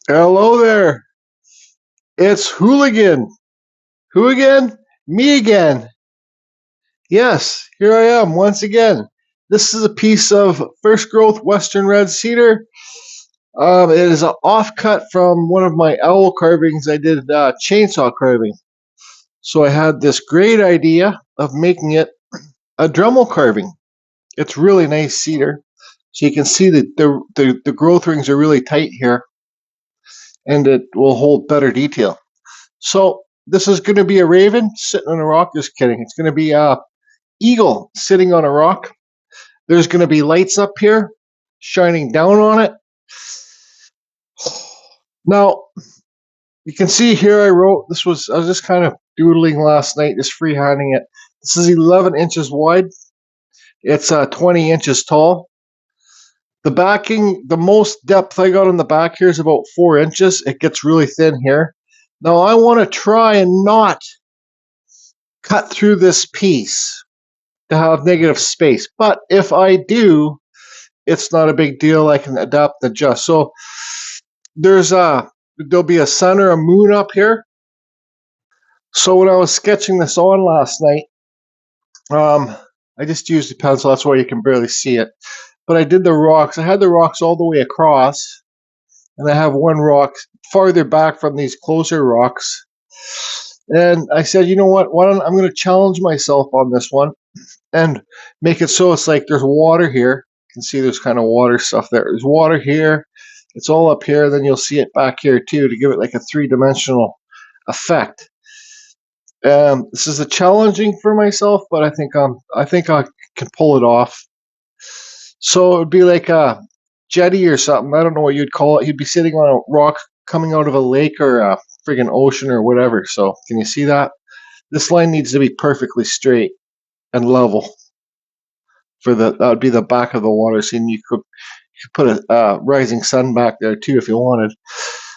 Hello there. It's Hooligan. Who again? Me again. Yes, here I am once again. This is a piece of first growth Western red cedar. It is an offcut from one of my owl carvings. I did chainsaw carving. So I had this great idea of making it a Dremel carving. It's really nice cedar. So you can see that the growth rings are really tight here, and it will hold better detail. So this is going to be a raven sitting on a rock. Just kidding. It's going to be a eagle sitting on a rock. There's going to be lights up here shining down on it. Now you can see here I wrote I was just kind of doodling last night, just freehanding it. This is 11 inches wide. It's 20 inches tall. The backing, the most depth I got on the back here is about 4 inches. It gets really thin here. Now I want to try and not cut through this piece to have negative space. But if I do, it's not a big deal. I can adapt and adjust. So there'll be a sun or a moon up here. So when I was sketching this on last night, I just used a pencil. That's why you can barely see it. But I did the rocks. I had the rocks all the way across, and I have one rock farther back from these closer rocks. And I said, you know what? I'm going to challenge myself on this one and make it so it's like there's water here. You can see there's kind of water stuff there. There's water here. It's all up here. Then you'll see it back here too to give it like a three-dimensional effect. This is a challenging for myself, but I think I can pull it off. So it would be like a jetty or something. I don't know what you'd call it. You'd be sitting on a rock coming out of a lake or a friggin' ocean or whatever. So can you see that? This line needs to be perfectly straight and level. That would be the back of the water scene. You could put a rising sun back there too if you wanted.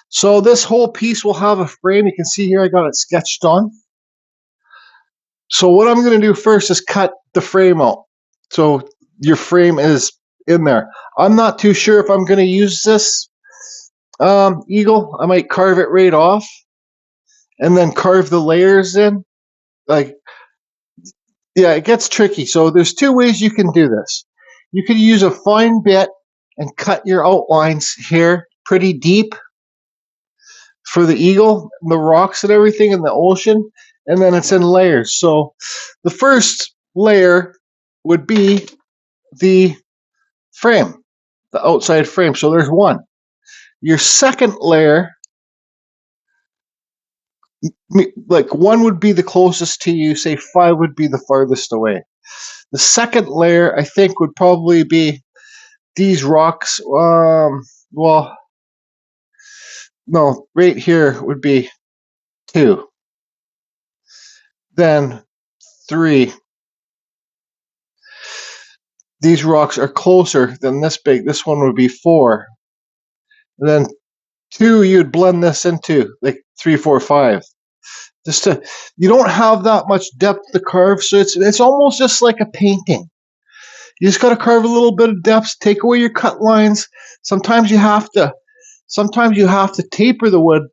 So this whole piece will have a frame. You can see here I got it sketched on. So what I'm going to do first is cut the frame out. So your frame is in there. I'm not too sure if I'm going to use this eagle. I might carve it right off and then carve the layers in. Yeah, it gets tricky. So there's two ways you can do this. You could use a fine bit and cut your outlines here pretty deep for the eagle, the rocks and everything in the ocean, and then it's in layers. So the first layer would be the frame, the outside frame. So there's one. Your second layer, like 1 would be the closest to you, say 5 would be the farthest away. The second layer, I think, would probably be these rocks. Well, no, right here would be 2. Then 3. These rocks are closer than this big. This one would be 4. And then 2, you'd blend this into like 3, 4, 5. You don't have that much depth to carve, so it's almost just like a painting. You just got to carve a little bit of depth, take away your cut lines. Sometimes you have to taper the wood.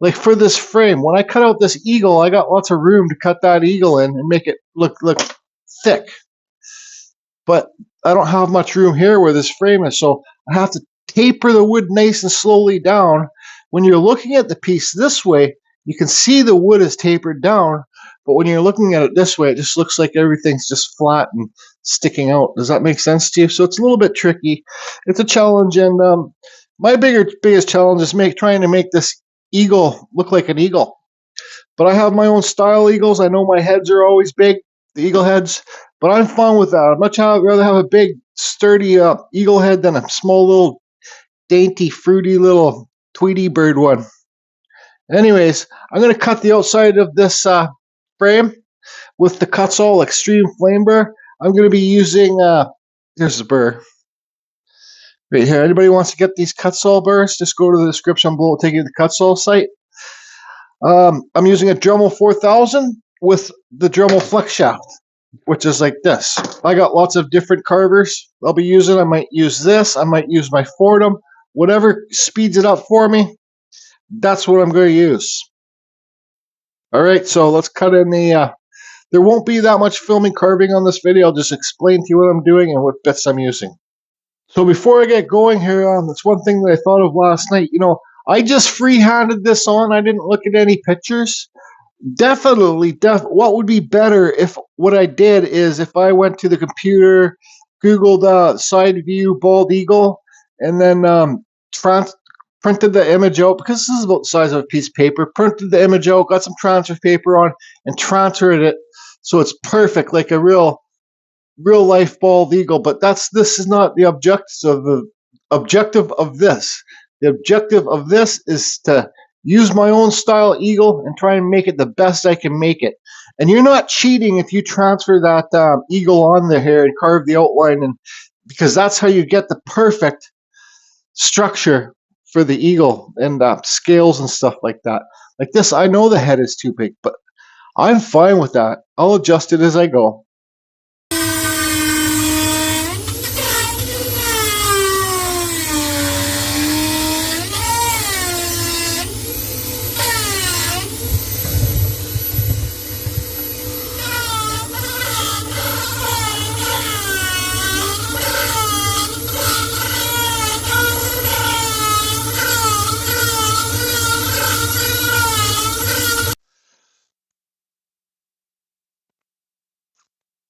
Like for this frame, when I cut out this eagle, I got lots of room to cut that eagle in and make it look thick. But I don't have much room here where this frame is, so I have to taper the wood nice and slowly down. When you're looking at the piece this way, you can see the wood is tapered down, but when you're looking at it this way, it just looks like everything's just flat and sticking out. Does that make sense to you? So it's a little bit tricky. It's a challenge, and my biggest challenge is trying to make this eagle look like an eagle. But I have my own style eagles. I know my heads are always big, the eagle heads, but I'm fine with that. I'd rather have a big, sturdy eagle head than a small little, dainty, fruity little Tweety bird one. Anyways, I'm going to cut the outside of this frame with the Kutzall Extreme Flame Burr. I'm going to be using, here's the burr. Right here. Anybody wants to get these Kutzall burrs, just go to the description below, take you to the Kutzall site. I'm using a Dremel 4000 with the Dremel Flex Shaft, which is like this. I got lots of different carvers I'll be using. I might use this. I might use my Fordham. whatever speeds it up for me, that's what I'm going to use. All right, so let's cut in the, there won't be that much filming carving on this video. I'll just explain to you what I'm doing and what bits I'm using. So before I get going here, that's one thing that I thought of last night. I just free-handed this on. I didn't look at any pictures. Definitely, what would be better if what I did is if I went to the computer, Googled side view bald eagle, and then printed the image out, because this is about the size of a piece of paper, printed the image out, got some transfer paper on, and transferred it so it's perfect, like a real life bald eagle. But this is not the objective of this. The objective of this is to use my own style eagle and try and make it the best I can make it. And you're not cheating if you transfer that eagle on there here and carve the outline, and because that's how you get the perfect structure for the eagle and scales and stuff like that. Like this, I know the head is too big, but I'm fine with that. I'll adjust it as I go.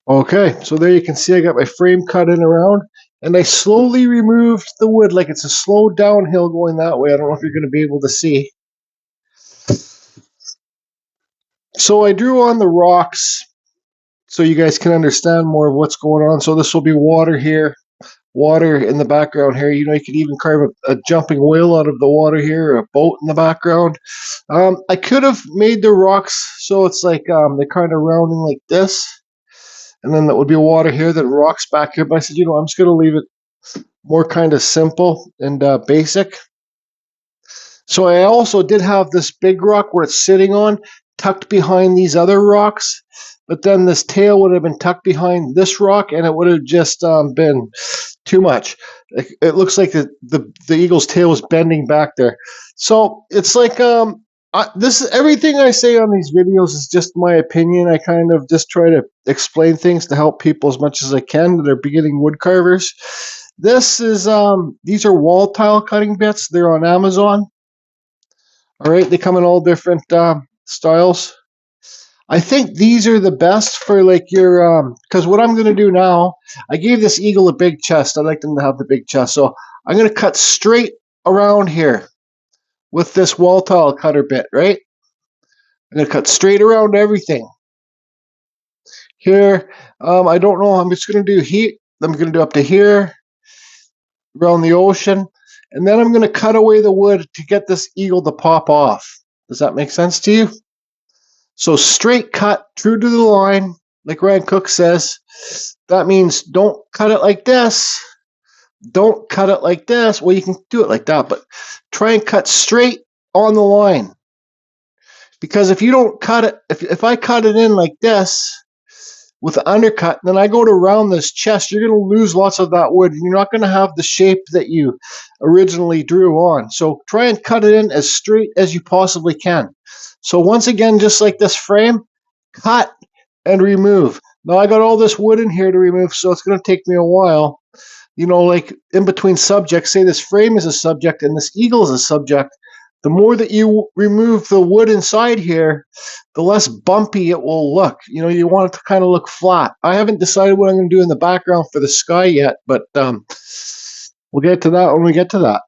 Okay, so there you can see I got my frame cut in around, and I slowly removed the wood like it's a slow downhill going that way. I don't know if you're going to be able to see. So I drew on the rocks so you guys can understand more of what's going on. So this will be water here, water in the background here. You could even carve a jumping whale out of the water here, or a boat in the background. I could have made the rocks so it's like they're kind of rounding like this. And then that would be water here, then rocks back here. But I said, I'm just going to leave it more kind of simple and basic. So I also did have this big rock where it's sitting on, tucked behind these other rocks. But then this tail would have been tucked behind this rock, and it would have just been too much. It looks like the eagle's tail was bending back there. So it's like everything I say on these videos is just my opinion. I kind of just try to explain things to help people as much as I can that are beginning wood carvers. This is these are wall tile cutting bits. They're on Amazon. All right, they come in all different styles. I think these are the best for like your because what I'm going to do now, I gave this eagle a big chest. I like them to have the big chest, so I'm going to cut straight around here with this wall tile cutter bit, right? I'm going to cut straight around everything. Here, I don't know, I'm just going to do heat. I'm going to do up to here, around the ocean, and then I'm going to cut away the wood to get this eagle to pop off. Does that make sense to you? So straight cut, true to the line, like Ryan Cook says. That means don't cut it like this. Don't cut it like this. Well, you can do it like that, but try and cut straight on the line. Because if you don't cut it, if I cut it in like this with the undercut, then I go to round this chest, you're going to lose lots of that wood. You're not going to have the shape that you originally drew on. So try and cut it in as straight as you possibly can. So once again, just like this frame, cut and remove. Now I got all this wood in here to remove, so it's going to take me a while. Like in between subjects, say this frame is a subject and this eagle is a subject. The more that you remove the wood inside here, the less bumpy it will look. You want it to kind of look flat. I haven't decided what I'm going to do in the background for the sky yet, but we'll get to that when we get to that.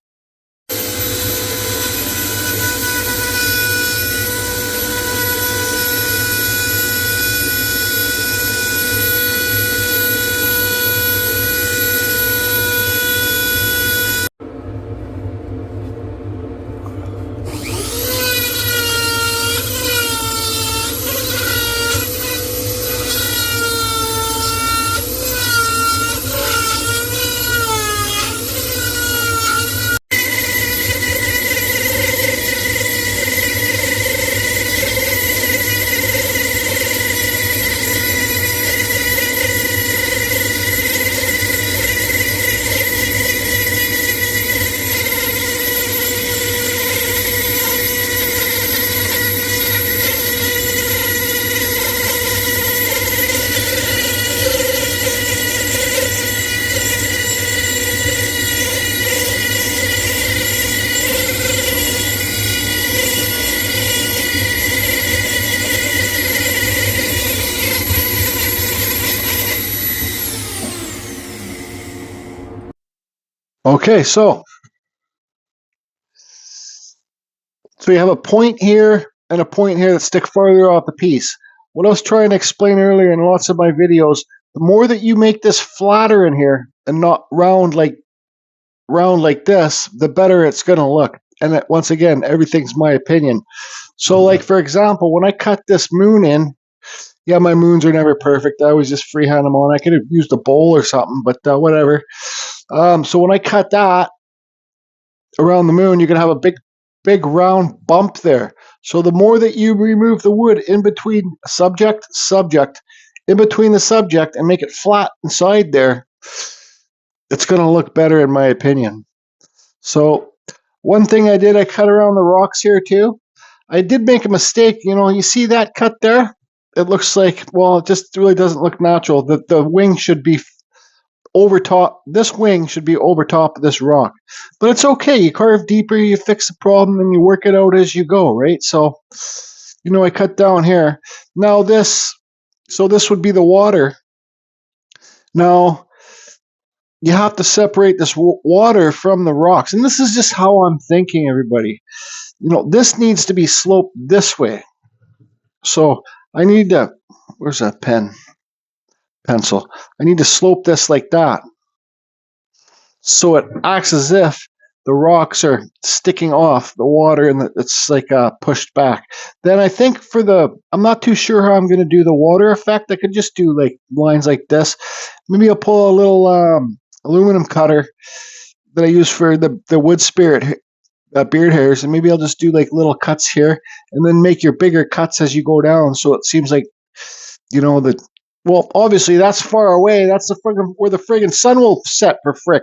Okay, so you have a point here and a point here that stick farther off the piece. What I was trying to explain earlier in lots of my videos, the more that you make this flatter in here and not round like this, the better it's going to look. And that, once again, everything's my opinion. So like, for example, when I cut this moon in, yeah, my moons are never perfect. I always just freehand them on. I could have used a bowl or something, but whatever. So when I cut that around the moon, you're going to have a big round bump there. So the more that you remove the wood in between subject, in between the subject, and make it flat inside there, it's going to look better in my opinion. So one thing I did, I cut around the rocks here too. I did make a mistake. You know, you see that cut there? It looks like, well, it just really doesn't look natural. The wing should be over top. This wing should be over top of this rock. But it's okay. You carve deeper, you fix the problem, and you work it out as you go, right? So, you know, I cut down here. Now this would be the water. Now, you have to separate this water from the rocks. And this is just how I'm thinking, everybody. You know, this needs to be sloped this way. So I need to, where's that pencil? I need to slope this like that. So it acts as if the rocks are sticking off the water and it's like pushed back. Then I think I'm not too sure how I'm going to do the water effect. I could just do like lines like this. Maybe I'll pull a little aluminum cutter that I use for the wood spirit beard hairs, and maybe I'll just do like little cuts here and then make your bigger cuts as you go down. So it seems like, you know, well, obviously that's far away. That's where the friggin' sun will set for frick.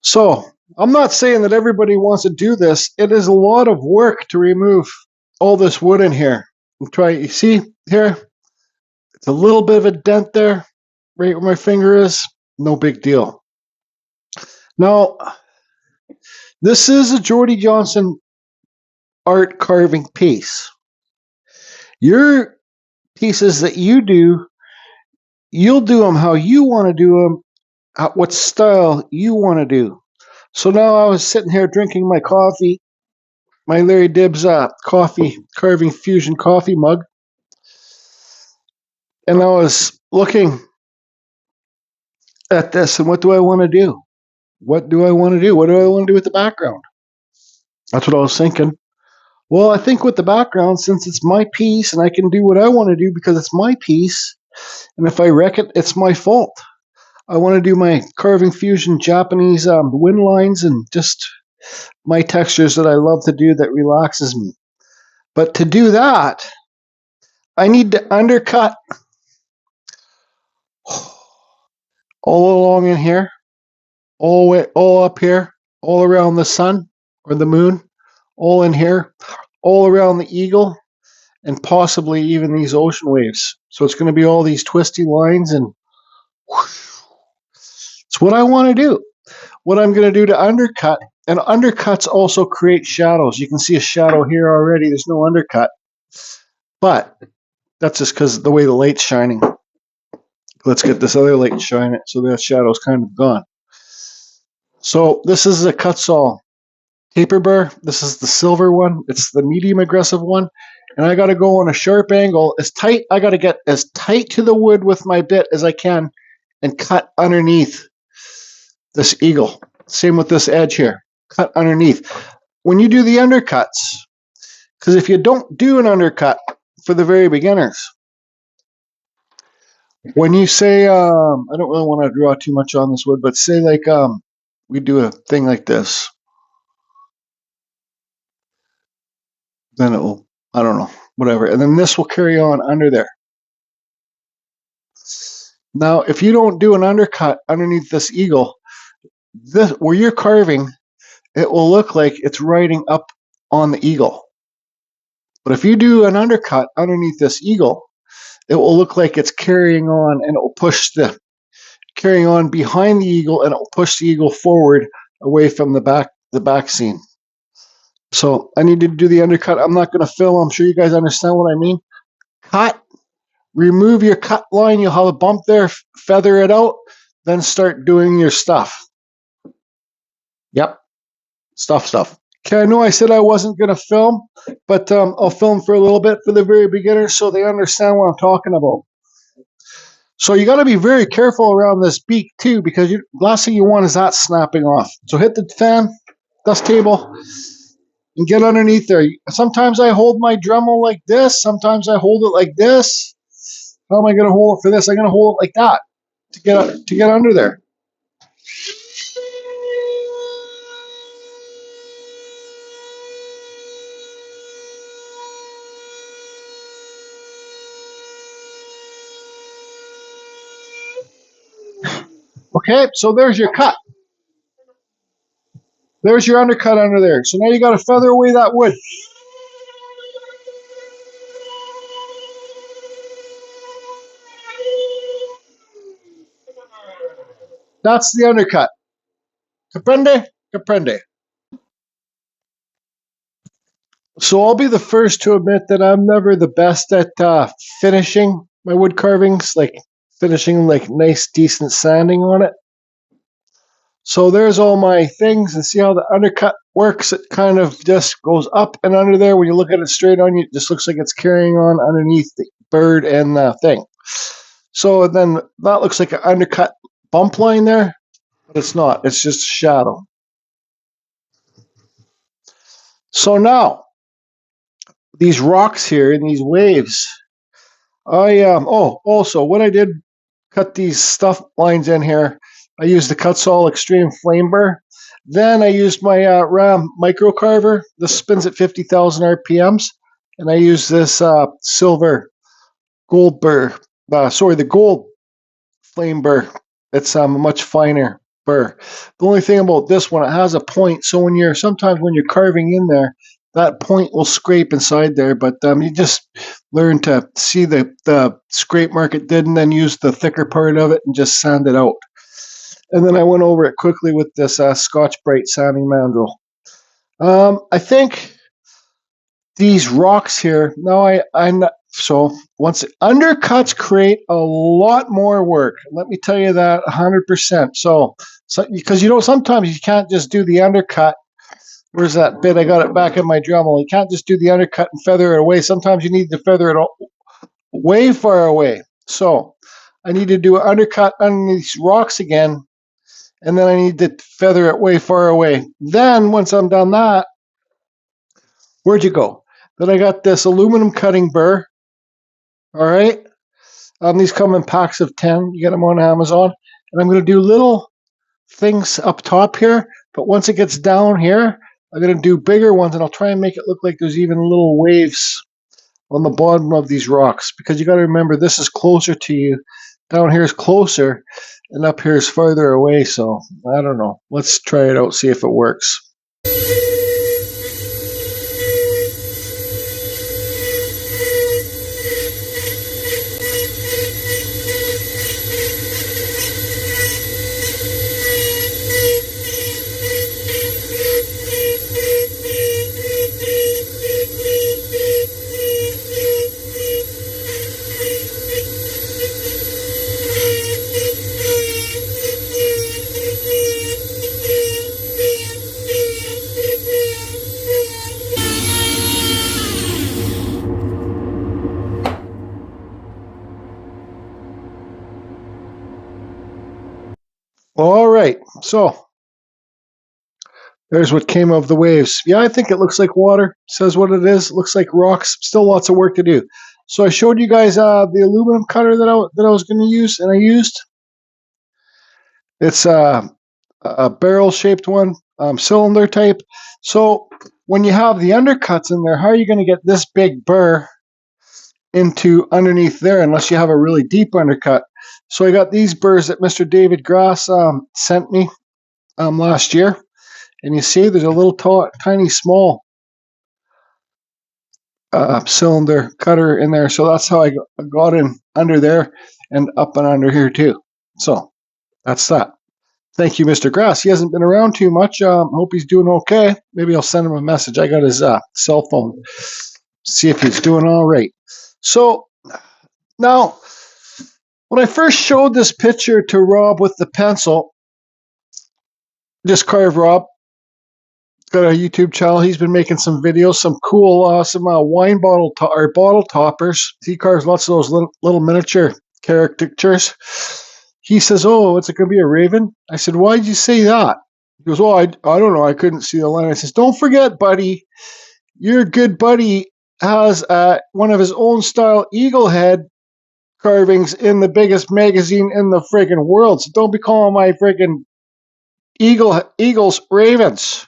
So I'm not saying that everybody wants to do this. It is a lot of work to remove all this wood in here. You see here? It's a little bit of a dent there, right where my finger is. No big deal. Now, this is a Jordy Johnson art carving piece. Your pieces that you do, you'll do them how you want to do them, what style you want to do. So now I was sitting here drinking my coffee, my Larry Dibbs coffee carving fusion coffee mug, and I was looking at this and what do I want to do? What do I want to do? What do I want to do with the background? That's what I was thinking. Well, I think with the background, since it's my piece and I can do what I want to do because it's my piece, and if I wreck it, it's my fault. I want to do my carving fusion Japanese wind lines and just my textures that I love to do that relaxes me. But to do that, I need to undercut all along in here, all up here, all around the sun or the moon, all in here, all around the eagle, and possibly even these ocean waves. So it's going to be all these twisty lines, and it's what I want to do. What I'm going to do to undercut, and undercuts also create shadows. You can see a shadow here already. There's no undercut, but that's just because of the way the light's shining. Let's get this other light and shine it so that shadow's kind of gone. So this is a Kutzall taper burr. This is the silver one. It's the medium aggressive one. And I got to go on a sharp angle as tight. I got to get as tight to the wood with my bit as I can and cut underneath this eagle. Same with this edge here. Cut underneath. When you do the undercuts, because if you don't do an undercut for the very beginners, when you say, I don't really want to draw too much on this wood, but say like we do a thing like this, then it will, I don't know, whatever. And then this will carry on under there. Now, if you don't do an undercut underneath this eagle, this where you're carving, it will look like it's riding up on the eagle. But if you do an undercut underneath this eagle, it will look like it's carrying on, and it will carrying on behind the eagle, and it will push the eagle forward away from the back scene. So I need to do the undercut. I'm not going to fill. I'm sure you guys understand what I mean. Cut. Remove your cut line. You'll have a bump there. Feather it out. Then start doing your stuff. Yep. Stuff. Okay, I know I said I wasn't going to film, but I'll film for a little bit for the very beginners so they understand what I'm talking about. So you got to be very careful around this beak too, because the last thing you want is that snapping off. So hit the fan, dust table, and get underneath there. Sometimes I hold my Dremel like this. Sometimes I hold it like this. How am I going to hold it for this? I'm going to hold it like that to get under there. Okay, so there's your cut. There's your undercut under there. So now you got to feather away that wood. That's the undercut. Comprende? Comprende. So I'll be the first to admit that I'm never the best at finishing my wood carvings, like finishing like nice, decent sanding on it. So there's all my things, and see how the undercut works. It kind of just goes up and under there. When you look at it straight on, it just looks like it's carrying on underneath the bird and the thing. So then that looks like an undercut bump line there, but it's not. It's just a shadow. So now, these rocks here and these waves, also what I did, cut these stuff lines in here. I used the Kutzall Extreme Flame Burr. Then I used my Ram micro carver. This spins at 50,000 RPMs, and I use this silver gold burr. The gold flame burr. It's a much finer burr. The only thing about this one, it has a point, so sometimes when you're carving in there, that point will scrape inside there, but you just learn to see the scrape mark it did and then use the thicker part of it and just sand it out. And then I went over it quickly with this Scotch Brite sanding mandrel. I think these rocks here, so once undercuts create a lot more work. Let me tell you that 100%. So because sometimes you can't just do the undercut. Where's that bit? I got it back in my Dremel. You can't just do the undercut and feather it away. Sometimes you need to feather it way far away. So I need to do an undercut underneath these rocks again, and then I need to feather it way far away. Then once I'm done that, where'd you go? Then I got this aluminum cutting burr. All right. These come in packs of 10. You get them on Amazon. And I'm going to do little things up top here, but once it gets down here, I'm going to do bigger ones, and I'll try and make it look like there's even little waves on the bottom of these rocks, because you got to remember this is closer to you. Down here is closer, and up here is farther away, so I don't know. Let's try it out, see if it works. All right, so there's what came of the waves. Yeah, I think it looks like water. Says what it is. It looks like rocks. Still lots of work to do. So I showed you guys the aluminum cutter that I was going to use, and I used. It's a barrel-shaped one, cylinder type. So when you have the undercuts in there, how are you going to get this big burr into underneath there unless you have a really deep undercut? So I got these burrs that Mr. David Grass sent me last year. And you see there's a little tiny small cylinder cutter in there. So that's how I got in under there and up and under here too. So that's that. Thank you, Mr. Grass. He hasn't been around too much. Hope he's doing okay. Maybe I'll send him a message. I got his cell phone. See if he's doing all right. So now, when I first showed this picture to Rob with the pencil, just carve Rob. Got a YouTube channel. He's been making some videos, some cool, wine bottle or bottle toppers. He carves lots of those little miniature caricatures. He says, "Oh, it's going to be a raven." I said, "Why did you say that?" He goes, "Oh, I don't know. I couldn't see the line." I says, "Don't forget, buddy. Your good buddy has one of his own style eagle head carvings in the biggest magazine in the friggin' world. So don't be calling my friggin' eagles ravens."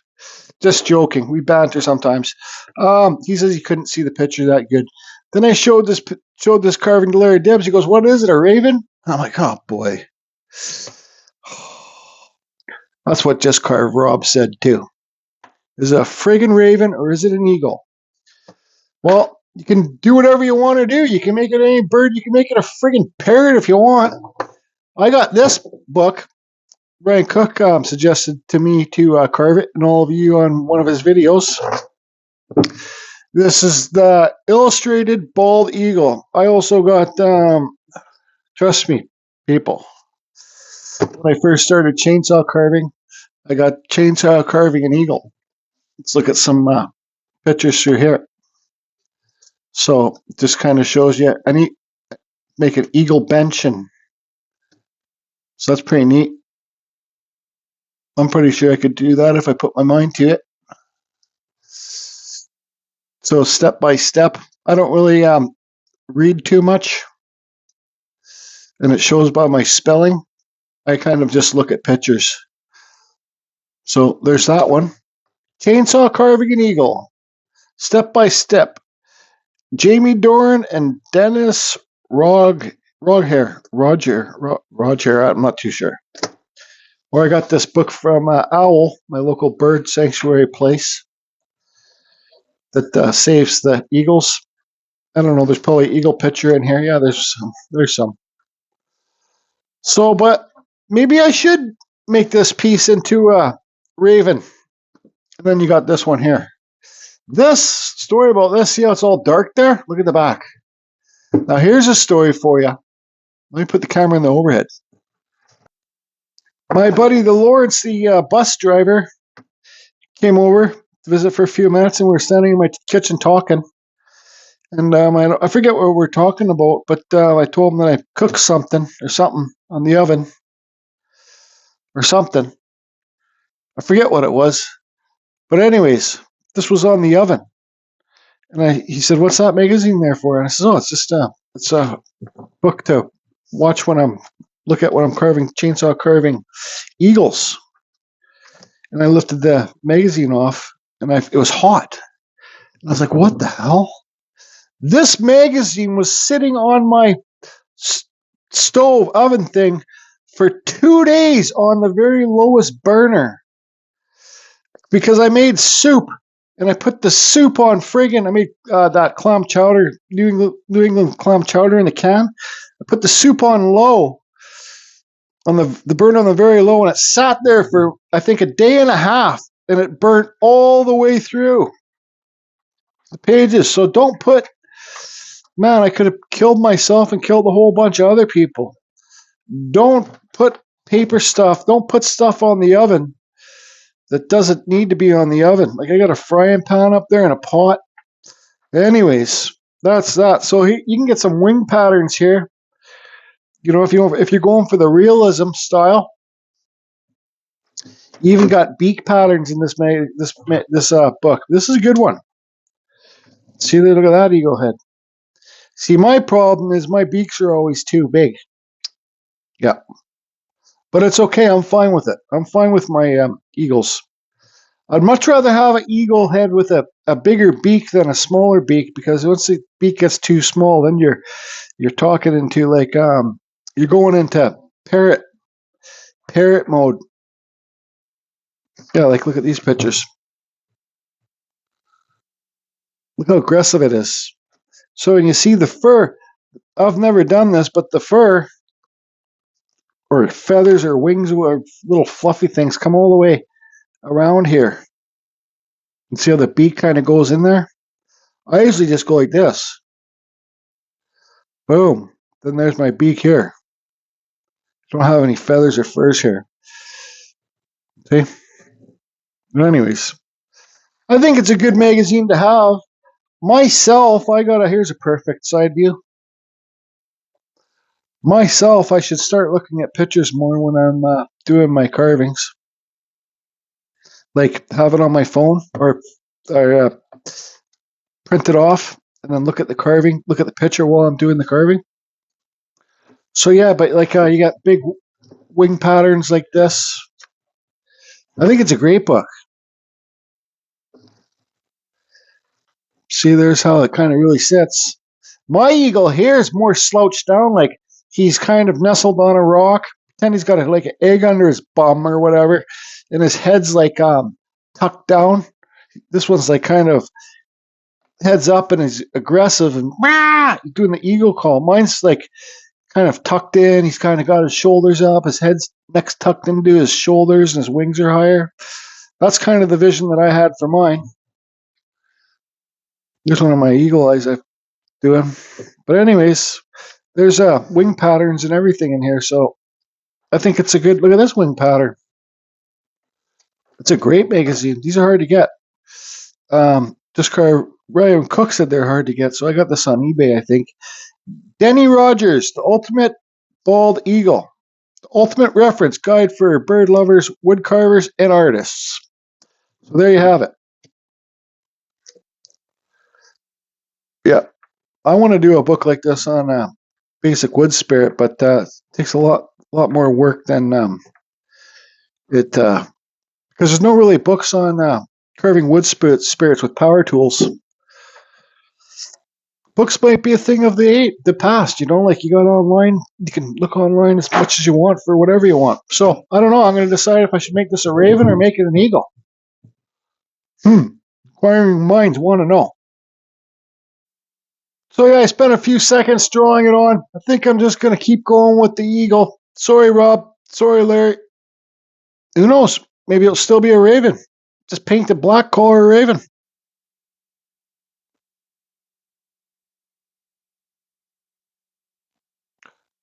Just joking. We banter sometimes. He says he couldn't see the picture that good. Then I showed this carving to Larry Dibbs. He goes, "What is it, a raven?" I'm like, "Oh boy." That's what Just Carve Rob said too. Is it a friggin' raven or is it an eagle? Well, you can do whatever you want to do. You can make it any bird. You can make it a friggin' parrot if you want. I got this book. Ryan Cook suggested to me to carve it, and all of you on one of his videos. This is the illustrated bald eagle. I also got, trust me, people, when I first started chainsaw carving, I got chainsaw carving an eagle. Let's look at some pictures through here. So this kind of shows you, I need make an eagle bench, and so that's pretty neat. I'm pretty sure I could do that if I put my mind to it. So step by step, I don't really read too much, and it shows by my spelling. I kind of just look at pictures. So there's that one. Chainsaw carving an eagle, step by step. Jamie Doran and Dennis Roger. I'm not too sure. Or I got this book from Owl, my local bird sanctuary place that saves the eagles. I don't know. There's probably eagle picture in here. Yeah, there's some. So, but maybe I should make this piece into a raven. And then you got this one here. This story about this, see how it's all dark there? Look at the back. Now here's a story for you. Let me put the camera in the overhead. My buddy, the Lawrence, the bus driver, came over to visit for a few minutes, and we were standing in my kitchen talking. And I forget what we were talking about, but I told him that I cooked something on the oven or something. I forget what it was. But anyways, this was on the oven. And he said, "What's that magazine there for?" And I said, "Oh, it's just it's a book to watch when look at when I'm chainsaw carving eagles." And I lifted the magazine off, and it was hot. And I was like, "What the hell?" This magazine was sitting on my stove oven thing for 2 days on the very lowest burner because I made soup, and I put the soup on I made that clam chowder, New England clam chowder in the can. I put the soup on low, on the burner on the very low, and it sat there for, I think, a day and a half, and it burnt all the way through the pages. So don't put, man, I could have killed myself and killed a whole bunch of other people. Don't put paper stuff, don't put stuff on the oven that doesn't need to be on the oven. Like I got a frying pan up there and a pot. Anyways, that's that. So you can get some wing patterns here. You know, if you're going for the realism style, you even got beak patterns in this book. This is a good one. See, look at that eagle head. See, my problem is my beaks are always too big. Yeah, but it's okay. I'm fine with it. I'm fine with my eagles. I'd much rather have an eagle head with a bigger beak than a smaller beak, because once the beak gets too small, then you're talking into like you're going into parrot mode. Yeah, like look at these pictures. Look how aggressive it is. So when you see the fur, I've never done this, but the fur or feathers or wings or little fluffy things come all the way around here. And see how the beak kind of goes in there? I usually just go like this. Boom. Then there's my beak here. Don't have any feathers or furs here. See? But anyways, I think it's a good magazine to have. Myself, here's a perfect side view. Myself, I should start looking at pictures more when I'm doing my carvings. Like have it on my phone or print it off and then look at the carving, look at the picture while I'm doing the carving. So yeah, but like you got big wing patterns like this. I think it's a great book. See, there's how it kind of really sits. My eagle here is more slouched down, like he's kind of nestled on a rock. Pretend he's got like an egg under his bum or whatever, and his head's like tucked down. This one's like kind of heads up and is aggressive and doing the eagle call. Mine's like kind of tucked in. He's kind of got his shoulders up. His neck's tucked into his shoulders and his wings are higher. That's kind of the vision that I had for mine. Here's one of my eagle eyes I'm doing. But anyways, there's wing patterns and everything in here. So I think it's a good, look at this wing pattern. It's a great magazine. These are hard to get. Just Ryan Cook said they're hard to get. So I got this on eBay, I think. Denny Rogers, The Ultimate Bald Eagle. The ultimate reference guide for bird lovers, wood carvers, and artists. So there you have it. Yeah, I want to do a book like this on basic wood spirit, but it takes a lot more work than it because there's no really books on carving wood spirits with power tools. Books might be a thing of the past, like you got online, you can look online as much as you want for whatever you want. So I don't know, I'm going to decide if I should make this a raven or make it an eagle. Inquiring minds want to know. So yeah, I spent a few seconds drawing it on. I think I'm just going to keep going with the eagle. Sorry, Rob. Sorry, Larry. Who knows? Maybe it'll still be a raven. Just paint the black, call her a raven.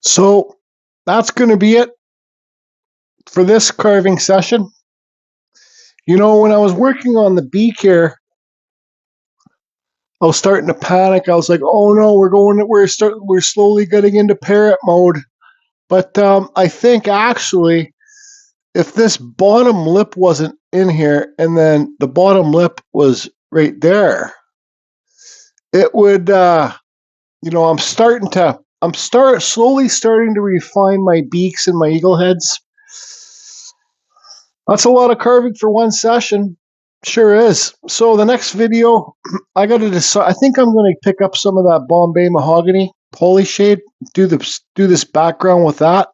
So that's going to be it for this carving session. When I was working on the beak here, I was starting to panic. I was like, "Oh no, we're slowly getting into parrot mode." But I think actually, if this bottom lip wasn't in here and then the bottom lip was right there, it would. I'm slowly starting to refine my beaks and my eagle heads. That's a lot of carving for one session. Sure is. So the next video, I got to decide. I think I'm going to pick up some of that Bombay mahogany poly shade. Do this background with that.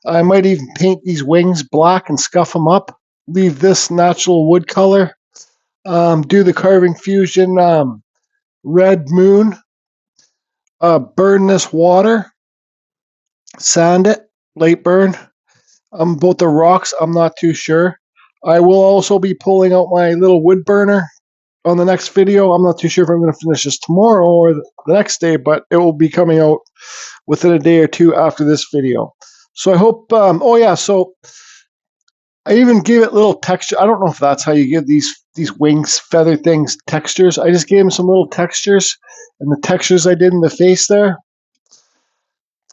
I might even paint these wings black and scuff them up. Leave this natural wood color. Do the carving fusion red moon. Burn this water. Sand it. Late burn. Both the rocks, I'm not too sure. I will also be pulling out my little wood burner on the next video. I'm not too sure if I'm going to finish this tomorrow or the next day, but it will be coming out within a day or two after this video. So I hope, so I even gave it little texture. I don't know if that's how you give these wings, feather things, textures. I just gave them some little textures, and the textures I did in the face there,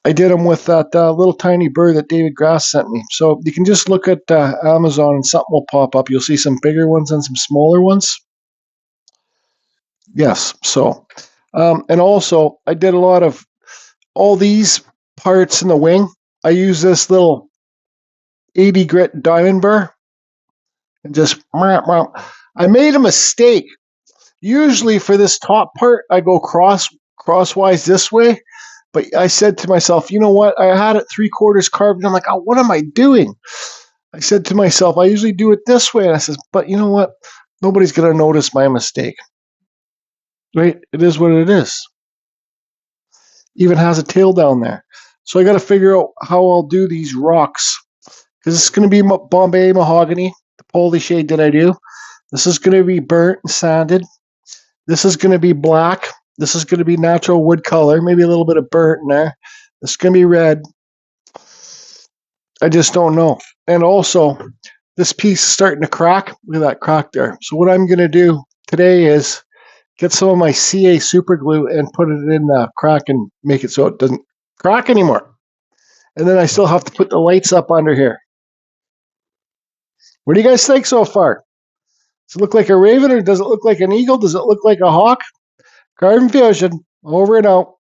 I did them with that little tiny bird that David Grass sent me. So you can just look at Amazon and something will pop up. You'll see some bigger ones and some smaller ones. Yes. So, and also I did a lot of all these parts in the wing. I use this little 80 grit diamond burr and just, I made a mistake. Usually for this top part, I go crosswise this way. But I said to myself, you know what? I had it 3/4 carved, and I'm like, oh, what am I doing? I said to myself, I usually do it this way. And I said, but you know what? Nobody's going to notice my mistake. Right? It is what it is. Even has a tail down there. So I got to figure out how I'll do these rocks. Because it's going to be Bombay mahogany, the poly shade that I do. This is going to be burnt and sanded. This is going to be black. This is going to be natural wood color, maybe a little bit of burnt in there. This is going to be red. I just don't know. And also, this piece is starting to crack. Look at that crack there. So what I'm going to do today is get some of my CA super glue and put it in the crack and make it so it doesn't crack anymore. And then I still have to put the lights up under here. What do you guys think so far? Does it look like a raven or does it look like an eagle? Does it look like a hawk? Garden Fusion, over and out.